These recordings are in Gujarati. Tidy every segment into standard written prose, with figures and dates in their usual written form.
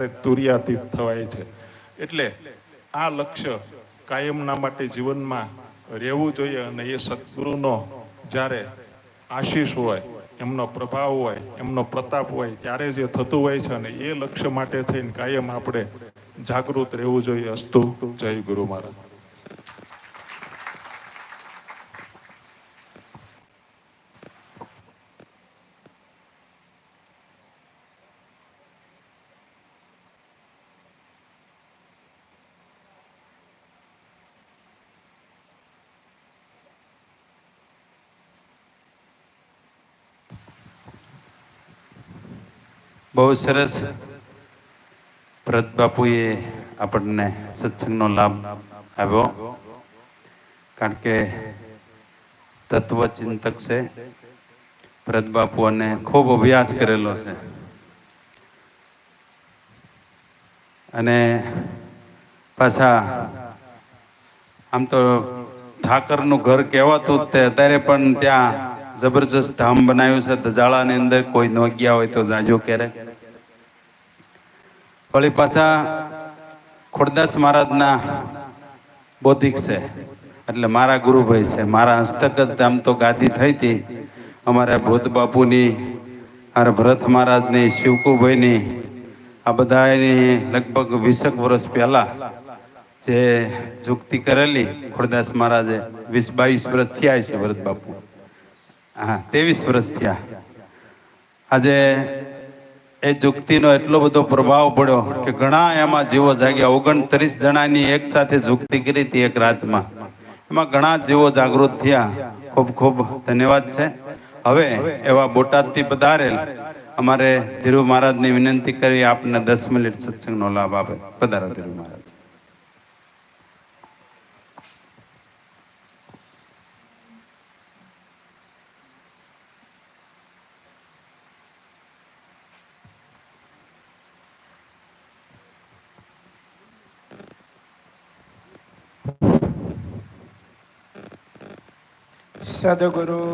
તુર્યાતીત થવાય છે। એટલે આ લક્ષ્ય કાયમના માટે જીવનમાં રહેવું જોઈએ અને એ સદગુરુનો જ્યારે આશીષ હોય, એમનો પ્રભાવ હોય, એમનો પ્રતાપ હોય ત્યારે જે થતું હોય છે અને એ લક્ષ્ય માટે થઈને કાયમ આપણે જાગૃત રહેવું જોઈએ। અસ્તુ। જય ગુરુ મહારાજ। બહુ સરસ ભરત બાપુએ આપણને સત્સંગનો લાભ આવ્યો, કારણ કે તત્વચિંતક છે ભરત બાપુ અને ખૂબ અભ્યાસ કરેલો છે અને પાછા આમ તો ઠાકરનું ઘર કહેવાતું જ તે અત્યારે પણ ત્યાં જબરજસ્ત ધામ બનાવ્યું છે ધજાળાની અંદર। કોઈ ન ગયા હોય તો જાજો ક્યારે। વળી પાછા ખોડદાસ મહારાજના બૌદ્ધિક છે, એટલે મારા ગુરુભાઈ છે। મારા હસ્તક જ આમ તો ગાદી થઈ હતી અમારા ભૂત બાપુની અને ભરત મહારાજની, શિવકુભાઈની, આ બધાની લગભગ 20 વર્ષ પહેલા જે જુક્તિ કરેલી ખોડદાસ મહારાજે, 20-22 વર્ષ થયા છે ભરત બાપુ, હા 23 વર્ષ થયા। આજે એ જુક્તિનો એટલો બધો પ્રભાવ પડ્યો કે ઘણા એમાં જીવો જાગ્યા। 29 જણાની એક સાથે જુક્તિ કરી હતી એક રાતમાં, એમાં ઘણા જીવો જાગૃત થયા। ખૂબ ખૂબ ધન્યવાદ છે। હવે એવા બોટાદથી પધારેલ અમારે ધીરુ મહારાજની વિનંતી કરી આપને 10 મિનિટ સત્સંગનો લાભ આપે। પધારો ધીરુ મહારાજ। સદગુરુ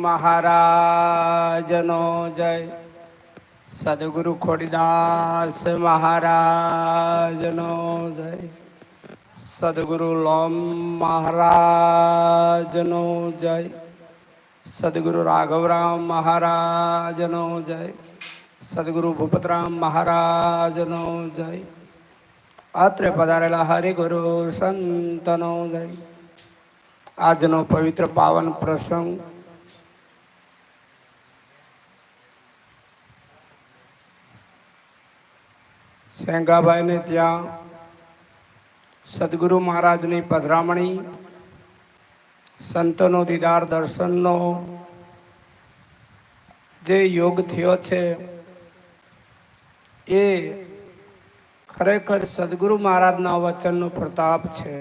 મહારાજનો જય। સદગુરુ ખોડીદાસ મહારાજનો જય। સદગુરુ લોમ મહારાજનો જય। સદગુરુ રાઘવરામ મહારાજનો જય। સદગુરુ ભૂપતરામ મહારાજનો જય। અત્રે પધારેલા હરિગુરુ સંતનો જય। આજનો પવિત્ર પાવન પ્રસંગ સેંગાભાઈને ત્યાં સદગુરુ મહારાજની પધરામણી, સંતોનો દીદાર દર્શનનો જે યોગ થયો છે એ ખરેખર સદગુરુ મહારાજના વચનનો પ્રતાપ છે।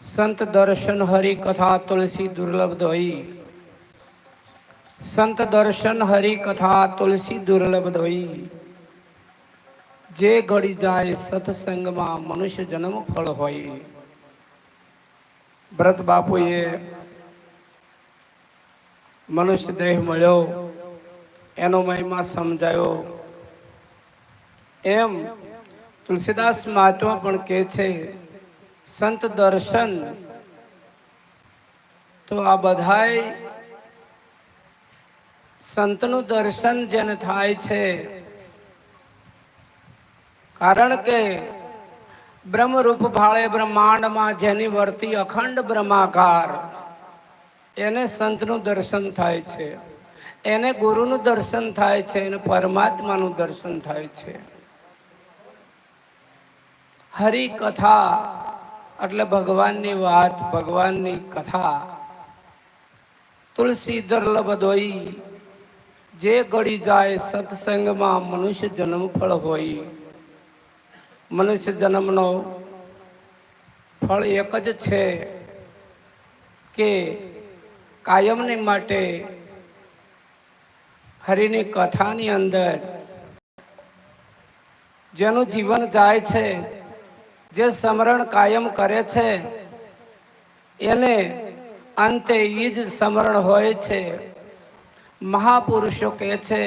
સંત દર્શન હરિ કથા તુલસી દુર્લભ દોઈ। સંત દર્શન હરિ કથા તુલસી દુર્લભ દોઈ। જે ઘડી જાય સત્સંગમાં મનુષ્ય જન્મ ફળ હોય। ભરત બાપુએ મનુષ્ય દેહ મળ્યો એનો મહિમા સમજાયો, એમ તુલસીદાસ મહાત્મા પણ કહે છે સંત દર્શન તો આ બધાય સંતનું દર્શન જેને થાય છે, કારણ કે બ્રહ્મરૂપ ભાળે બ્રહ્માંડમાં જેની વર્તી અખંડ બ્રહ્માકાર, એને સંતનું દર્શન થાય છે, એને ગુરુનું દર્શન થાય છે, એને પરમાત્માનું દર્શન થાય છે। હરિ કથા એટલે ભગવાનની વાત, ભગવાનની કથા। તુલસી દુર્લભ દોઈ। જે ગળી જાય સત્સંગમાં મનુષ્ય જન્મ ફળ હોય। મનુષ્ય જન્મનો ફળ એક જ છે કે કાયમને માટે હરિની કથાની અંદર જેનું જીવન જાય છે, જે સ્મરણ કાયમ કરે છે, એને અંતે ઈ જ સ્મરણ હોય છે। મહાપુરુષો કહે છે